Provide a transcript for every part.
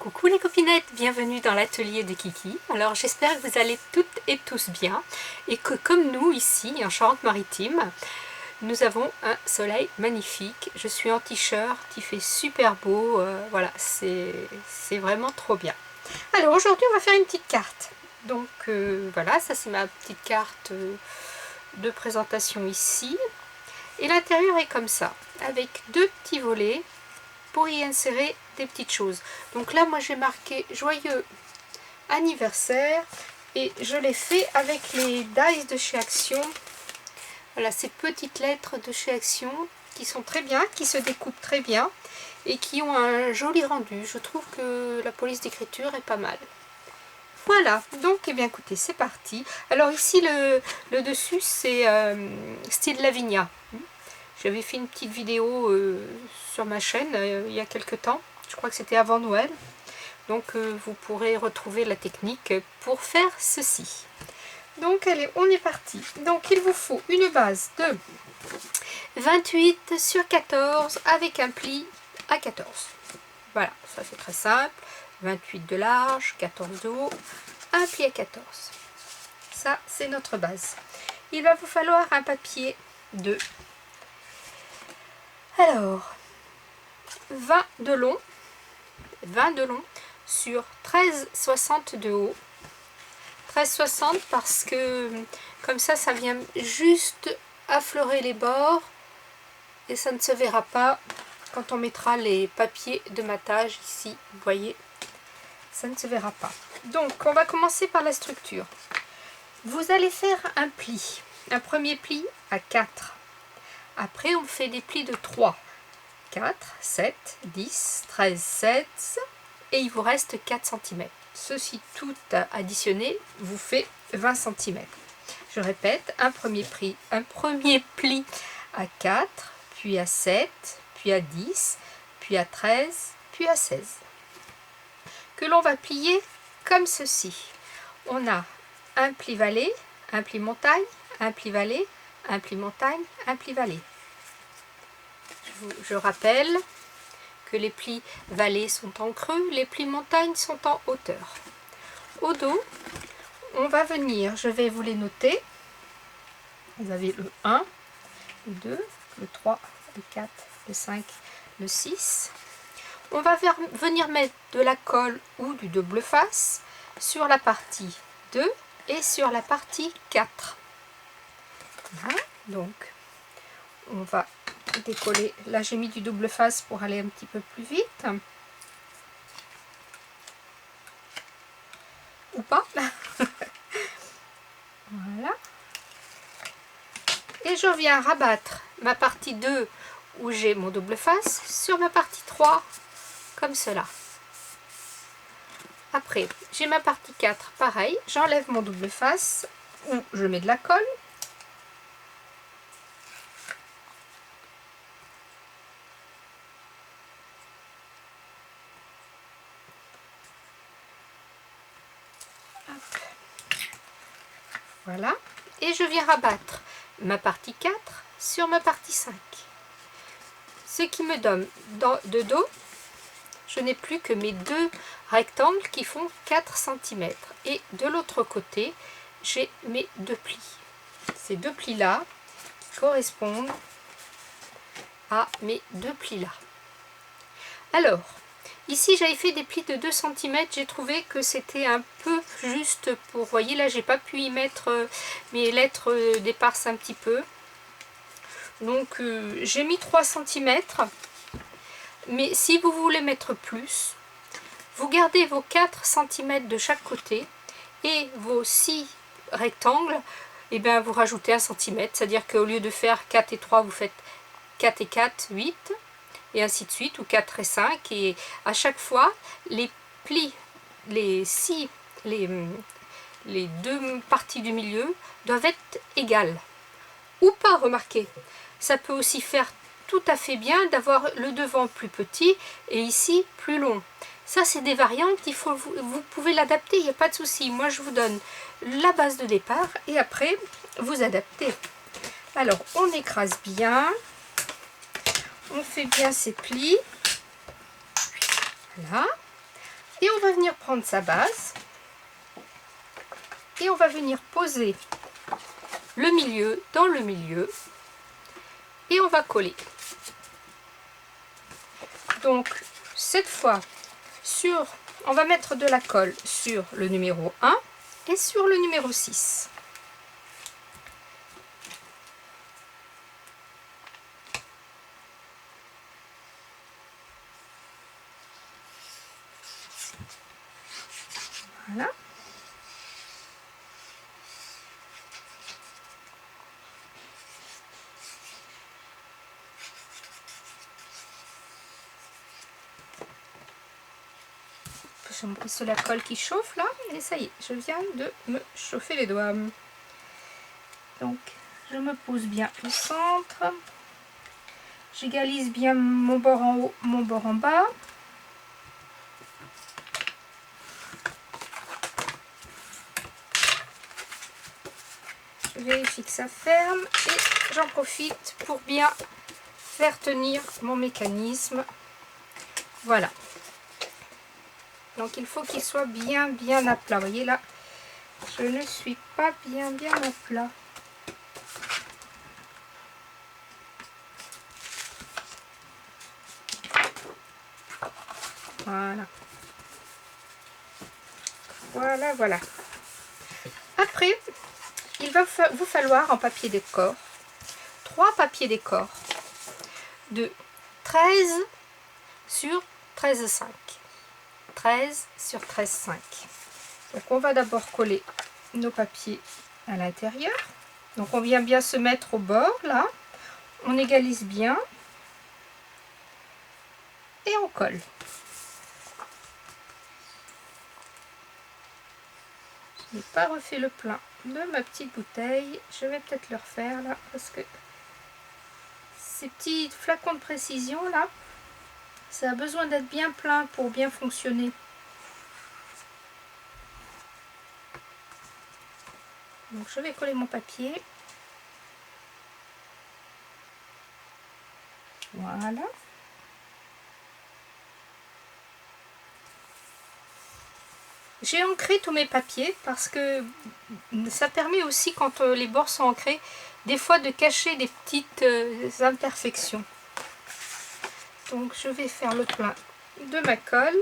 Coucou les copinettes, bienvenue dans l'atelier de Kiki. Alors j'espère que vous allez toutes et tous bien et que comme nous ici en Charente-Maritime, nous avons un soleil magnifique. Je suis en t-shirt, il fait super beau, voilà, c'est vraiment trop bien. Alors aujourd'hui on va faire une petite carte. Donc voilà, ça c'est ma petite carte de présentation ici. Et l'intérieur est comme ça, avec deux petits volets pour y insérer des petites choses. Donc là moi j'ai marqué joyeux anniversaire et je l'ai fait avec les dies de chez Action. Voilà, ces petites lettres de chez Action qui sont très bien, qui se découpent très bien et qui ont un joli rendu. Je trouve que la police d'écriture est pas mal. Voilà, donc eh bien écoutez, c'est parti. Alors ici le dessus c'est style Lavinia. J'avais fait une petite vidéo sur ma chaîne il y a quelques temps. Je crois que c'était avant Noël. Donc vous pourrez retrouver la technique pour faire ceci. Donc allez, on est parti. Donc il vous faut une base de 28 sur 14 avec un pli à 14. Voilà, ça c'est très simple. 28 de large, 14 de haut, un pli à 14. Ça c'est notre base. Il va vous falloir un papier de... Alors, 20 de long sur 13,60 de haut. 13,60 parce que comme ça vient juste affleurer les bords et ça ne se verra pas quand on mettra les papiers de matage ici. Vous voyez, ça ne se verra pas. Donc, on va commencer par la structure. Vous allez faire un pli, un premier pli à 4. Après, on fait des plis de 3. 4, 7, 10, 13, 16 et il vous reste 4 cm. Ceci tout additionné vous fait 20 cm. Je répète, un premier pli à 4, puis à 7, puis à 10, puis à 13, puis à 16. Que l'on va plier comme ceci. On a un pli valet, un pli montagne, un pli valet, un pli montagne, un pli valet. Je rappelle que les plis vallées sont en creux, les plis montagne sont en hauteur. Au dos, on va venir, je vais vous les noter. Vous avez le 1, le 2, le 3, le 4, le 5, le 6. On va venir mettre de la colle ou du double face sur la partie 2 et sur la partie 4. Voilà, donc on va décoller. Là j'ai mis du double face pour aller un petit peu plus vite ou pas. Voilà, et je viens rabattre ma partie 2 où j'ai mon double face sur ma partie 3 comme cela. Après j'ai ma partie 4, pareil, j'enlève mon double face où je mets de la colle. Voilà, et je viens rabattre ma partie 4 sur ma partie 5. Ce qui me donne de dos, je n'ai plus que mes deux rectangles qui font 4 cm. Et de l'autre côté, j'ai mes deux plis. Ces deux plis-là qui correspondent à mes deux plis-là. Alors, ici j'avais fait des plis de 2 cm, j'ai trouvé que c'était un peu juste pour, vous voyez là j'ai pas pu y mettre mes lettres d'éparses un petit peu. Donc j'ai mis 3 cm, mais si vous voulez mettre plus, vous gardez vos 4 cm de chaque côté et vos 6 rectangles, et bien vous rajoutez 1 cm, c'est-à-dire qu'au lieu de faire 4 et 3, vous faites 4 et 4, 8. Et ainsi de suite, ou 4 et 5, et à chaque fois, les plis, les deux parties du milieu doivent être égales. Ou pas, remarquez. Ça peut aussi faire tout à fait bien d'avoir le devant plus petit et ici plus long. Ça, c'est des variantes, vous pouvez l'adapter, il n'y a pas de souci. Moi, je vous donne la base de départ et après, vous adaptez. Alors, on écrase bien. On fait bien ces plis, voilà, Et on va venir prendre sa base et on va venir poser le milieu dans le milieu et on va coller. Donc cette fois, on va mettre de la colle sur le numéro 1 et sur le numéro 6. Voilà. C'est la colle qui chauffe là, et ça y est, je viens de me chauffer les doigts. Donc, je me pose bien au centre. J'égalise bien mon bord en haut, mon bord en bas. Je vérifie que ça ferme et j'en profite pour bien faire tenir mon mécanisme. Voilà. Donc il faut qu'il soit bien à plat. Vous voyez là, je ne suis pas bien à plat. Voilà. Voilà. Après, il va vous falloir en papier décor 3 papiers décor de 13 sur 13,5. 13 sur 13,5. Donc on va d'abord coller nos papiers à l'intérieur. Donc on vient bien se mettre au bord là. On égalise bien. Et on colle. Je n'ai pas refait le plein de ma petite bouteille. Je vais peut-être le refaire là parce que ces petits flacons de précision là, ça a besoin d'être bien plein pour bien fonctionner. Donc je vais coller mon papier. Voilà. J'ai ancré tous mes papiers parce que ça permet aussi, quand les bords sont ancrés, des fois de cacher des petites imperfections. Donc je vais faire le plein de ma colle.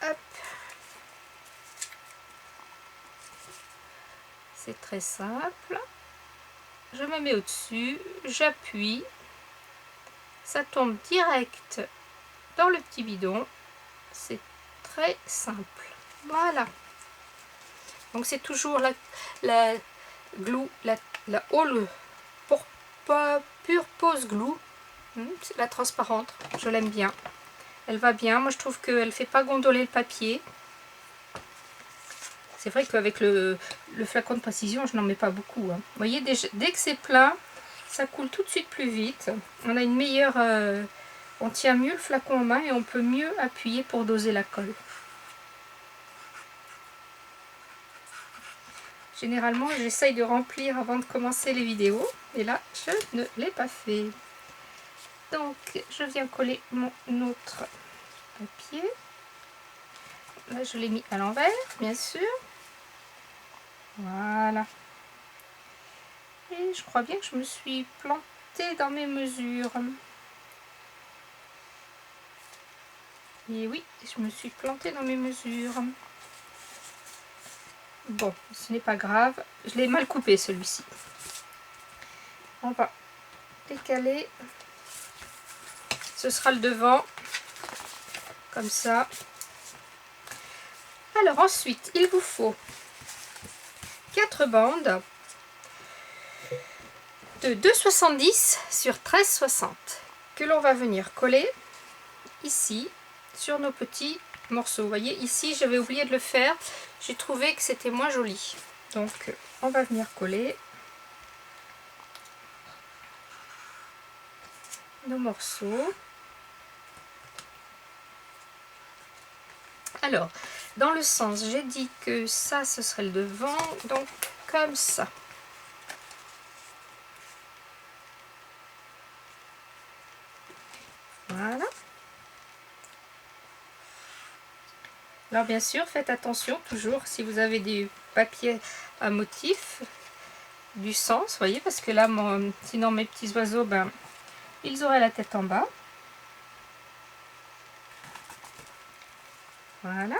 Hop. C'est très simple. Je me mets au-dessus, j'appuie, ça tombe direct dans le petit bidon. C'est très simple. Voilà. Donc c'est toujours la glue, la All Pure Pose Glue. C'est la transparente. Je l'aime bien. Elle va bien. Moi je trouve qu'elle ne fait pas gondoler le papier. C'est vrai qu'avec le flacon de précision, je n'en mets pas beaucoup. Vous voyez, dès que c'est plein, ça coule tout de suite plus vite. On a une meilleure... on tient mieux le flacon en main et on peut mieux appuyer pour doser la colle. Généralement, j'essaye de remplir avant de commencer les vidéos. Et là, je ne l'ai pas fait. Donc, je viens coller mon autre papier. Là, je l'ai mis à l'envers, bien sûr. Voilà. Et je crois bien que je me suis plantée dans mes mesures. Et oui, je me suis plantée dans mes mesures. Bon, ce n'est pas grave. Je l'ai mal coupé celui-ci. On va décaler. Ce sera le devant. Comme ça. Alors ensuite, il vous faut 4 bandes de 2,70 sur 13,60 que l'on va venir coller ici sur nos petits morceaux. Vous voyez, ici j'avais oublié de le faire. J'ai trouvé que c'était moins joli. Donc on va venir coller nos morceaux. Alors, dans le sens, j'ai dit que ça, ce serait le devant, donc comme ça. Voilà. Alors bien sûr, faites attention toujours si vous avez des papiers à motif, du sens, vous voyez, parce que là, sinon mes petits oiseaux, ben, ils auraient la tête en bas. Voilà.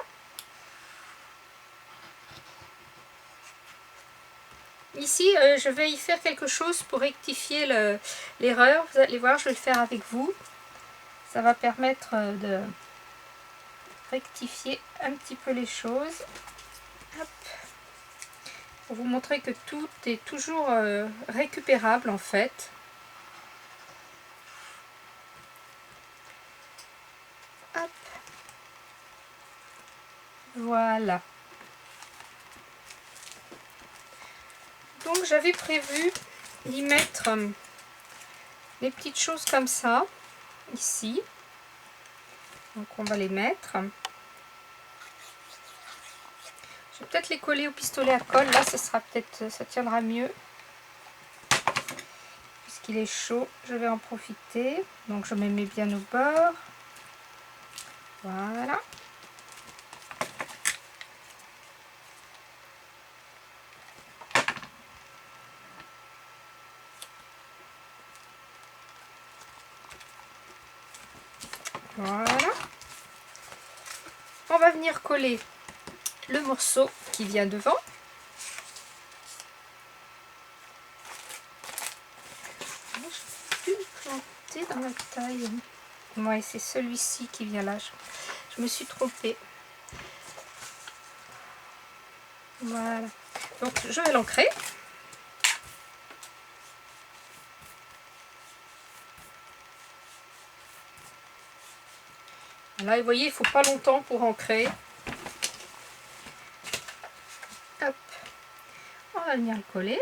Ici, je vais y faire quelque chose pour rectifier l'erreur. Vous allez voir, je vais le faire avec vous. Ça va permettre de rectifier un petit peu les choses. Hop. Pour vous montrer que tout est toujours récupérable en fait. Hop. Voilà. Donc j'avais prévu d'y mettre des petites choses comme ça, ici. Donc on va les mettre. Je vais peut-être les coller au pistolet à colle. Là, ça tiendra mieux. Puisqu'il est chaud, je vais en profiter. Donc je me mets bien au bord. Voilà. Voilà. On va venir coller le morceau qui vient devant. Je vais planter dans la taille. Ouais, c'est celui-ci qui vient là. Je me suis trompée. Voilà. Donc je vais l'ancrer. Là, vous voyez, il ne faut pas longtemps pour ancrer. Hop. On va venir le coller.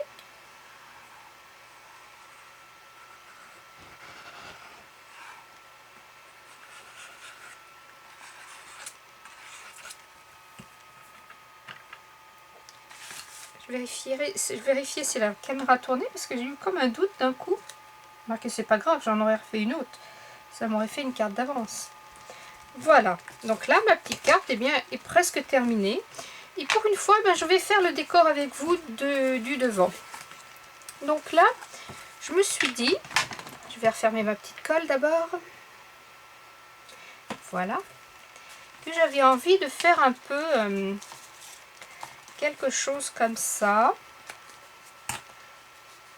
Je vérifie si la caméra tournait parce que j'ai eu comme un doute d'un coup. Remarquez, c'est pas grave, j'en aurais refait une autre. Ça m'aurait fait une carte d'avance. Voilà, donc là ma petite carte est presque terminée. Et pour une fois, je vais faire le décor avec vous du devant. Donc là, je me suis dit, je vais refermer ma petite colle d'abord. Voilà. Que j'avais envie de faire un peu quelque chose comme ça.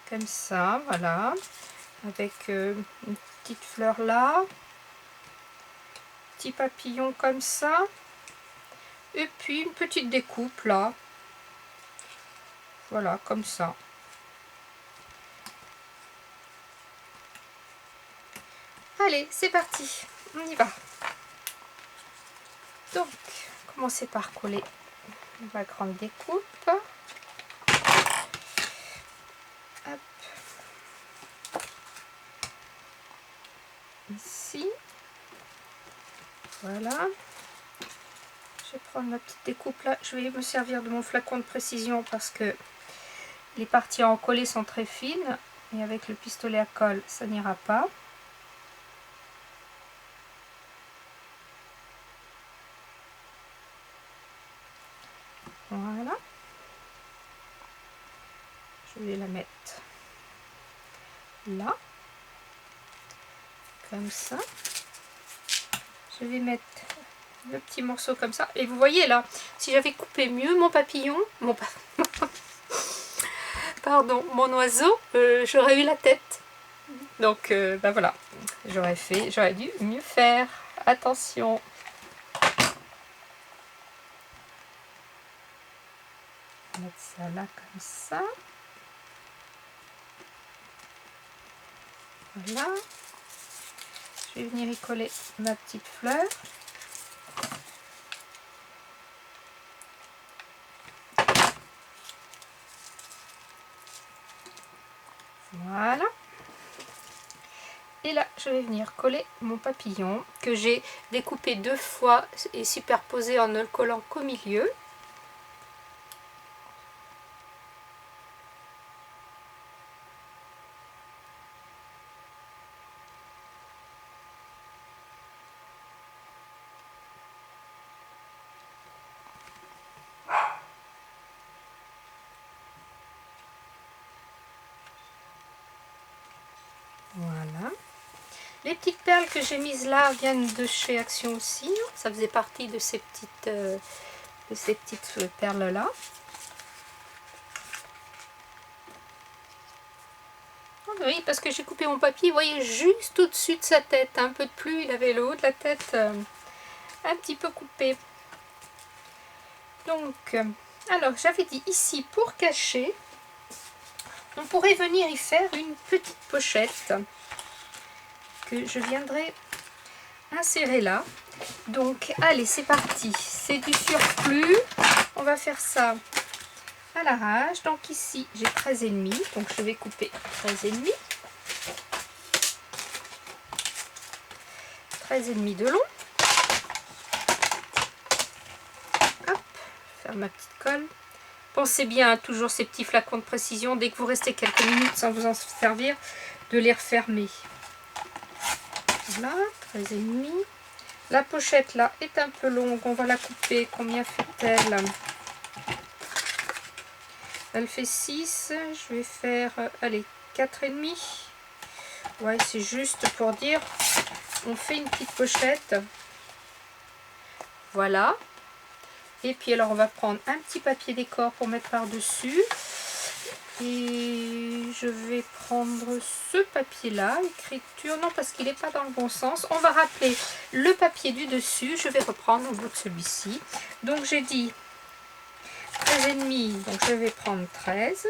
Comme ça, voilà. Avec une petite fleur là. Petit papillon comme ça. Et puis une petite découpe là. Voilà, comme ça. Allez, c'est parti. On y va. Donc, commencer par coller ma grande découpe. Hop. Ici. Voilà. Je vais prendre ma petite découpe là. Je vais me servir de mon flacon de précision parce que les parties à encoller sont très fines. Et avec le pistolet à colle, ça n'ira pas. Voilà. Je vais la mettre là. Comme ça. Je vais mettre le petit morceau comme ça. Et vous voyez là, si j'avais coupé mieux mon papillon, pardon, mon oiseau, j'aurais eu la tête. Donc voilà, j'aurais dû mieux faire. Attention. On va mettre ça là comme ça. Voilà. Je vais venir y coller ma petite fleur. Voilà. Et là, je vais venir coller mon papillon que j'ai découpé 2 fois et superposé en ne le collant qu'au milieu. Voilà. Les petites perles que j'ai mises là viennent de chez Action aussi. Ça faisait partie de ces petites perles là. Oui, parce que j'ai coupé mon papier, vous voyez, juste au-dessus de sa tête. Un peu de plus, il avait le haut de la tête un petit peu coupé. Donc, alors j'avais dit ici, pour cacher, on pourrait venir y faire une petite pochette que je viendrai insérer là. Donc, allez, c'est parti. C'est du surplus. On va faire ça à l'arrache. Donc ici, j'ai 13,5. Donc, je vais couper 13,5. 13,5 de long. Hop, faire ma petite colle. Pensez bien à toujours ces petits flacons de précision. Dès que vous restez quelques minutes sans vous en servir, de les refermer. Voilà, 13,5. La pochette là est un peu longue. On va la couper. Combien fait-elle? Elle fait 6. Je vais faire, allez, 4,5. Ouais, c'est juste pour dire, on fait une petite pochette. Voilà. Et puis alors on va prendre un petit papier décor pour mettre par-dessus. Et je vais prendre ce papier là, écriture, non parce qu'il n'est pas dans le bon sens. On va rappeler le papier du dessus, je vais reprendre au bout de celui-ci. Donc j'ai dit 13,5, donc je vais prendre 13.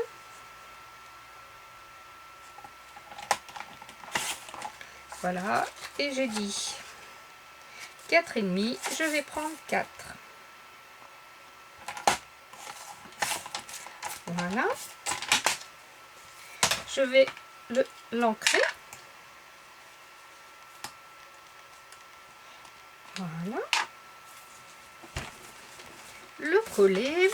Voilà, et j'ai dit 4,5, je vais prendre 4. Voilà. Je vais l'ancrer. Voilà. Le coller.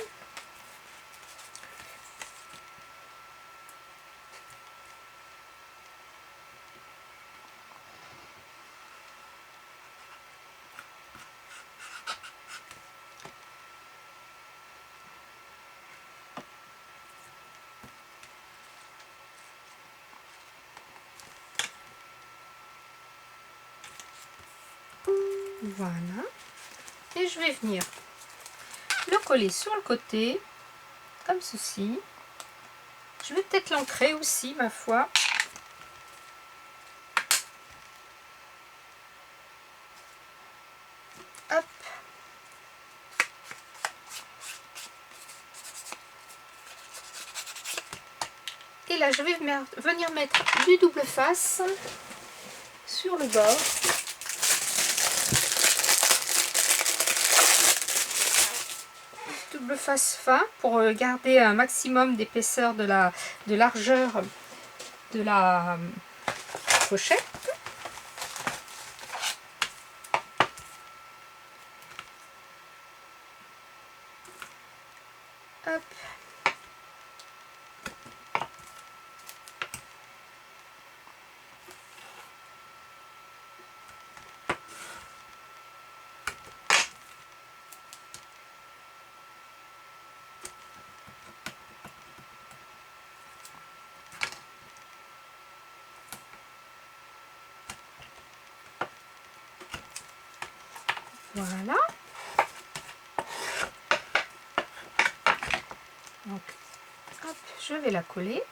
Voilà. Et je vais venir le coller sur le côté, comme ceci. Je vais peut-être l'ancrer aussi, ma foi. Hop. Et là, je vais venir mettre du double face sur le bord. Double face fin pour garder un maximum d'épaisseur de largeur de la pochette. Hop. Voilà. Donc, hop, je vais la coller.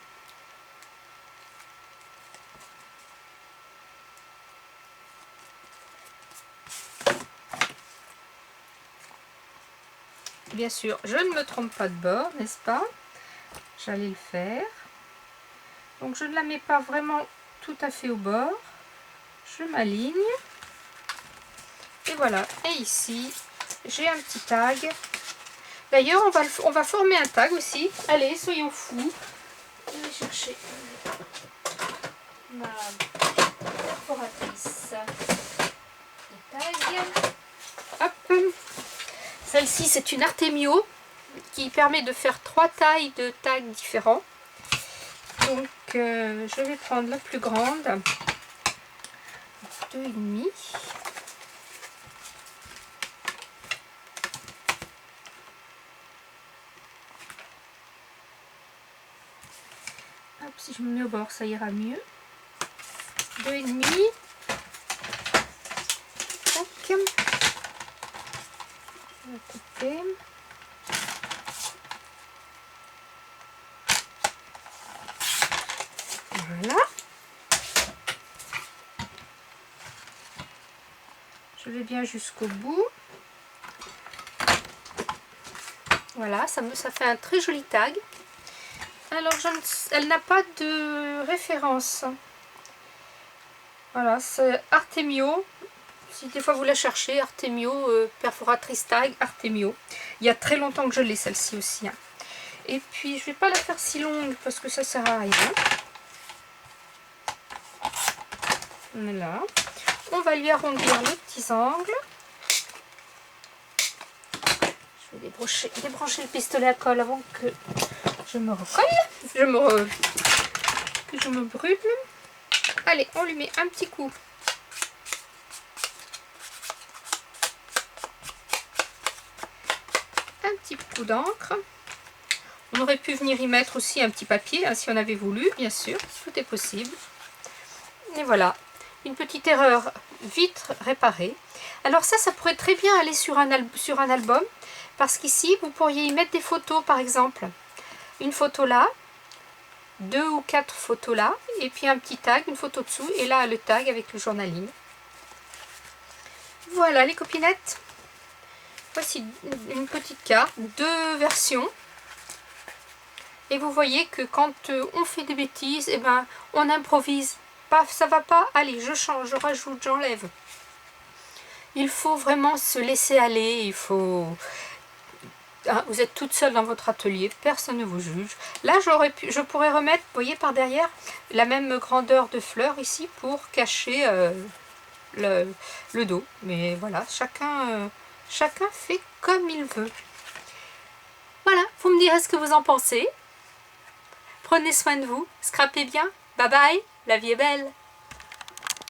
Bien sûr, je ne me trompe pas de bord, n'est-ce pas? J'allais le faire. Donc, je ne la mets pas vraiment tout à fait au bord. Je m'aligne. Et voilà. Et ici, j'ai un petit tag. D'ailleurs, on va former un tag aussi. Allez, soyons fous. Je vais chercher ma perforatrice de tag. Hop. Celle-ci, c'est une Artemio qui permet de faire 3 tailles de tags différents. Donc, je vais prendre la plus grande. 2,5. Hop, si je me mets au bord, ça ira mieux. 2,5. Tac. On va couper. Voilà. Je vais bien jusqu'au bout. Voilà, ça fait un très joli tag. Alors, elle n'a pas de référence. Voilà, c'est Artemio. Si des fois vous la cherchez, Artemio, perforatrice tag, Artemio. Il y a très longtemps que je l'ai, celle-ci aussi. Hein. Et puis, je vais pas la faire si longue parce que ça sert à rien. Voilà. On va lui arrondir les petits angles. Je vais débrancher le pistolet à colle avant que je me recolle. Que je me brûle. Allez, on lui met un petit coup. Un petit coup d'encre. On aurait pu venir y mettre aussi un petit papier, hein, si on avait voulu, bien sûr. Tout est possible. Et voilà. Une petite erreur vite réparée. Alors ça pourrait très bien aller sur un album. Parce qu'ici, vous pourriez y mettre des photos, par exemple. Une photo là. 2 ou 4 photos là. Et puis un petit tag, une photo dessous. Et là, le tag avec le journaling. Voilà les copinettes. Voici une petite carte. 2 versions. Et vous voyez que quand on fait des bêtises, eh ben, on improvise. Paf, ça va pas. Allez, je change, je rajoute, j'enlève. Il faut vraiment se laisser aller. Il faut... Hein, vous êtes toute seule dans votre atelier, personne ne vous juge. Là, je pourrais remettre, vous voyez, par derrière, la même grandeur de fleurs ici pour cacher le dos. Mais voilà, chacun fait comme il veut. Voilà, vous me direz ce que vous en pensez. Prenez soin de vous, scrapez bien. Bye bye, la vie est belle.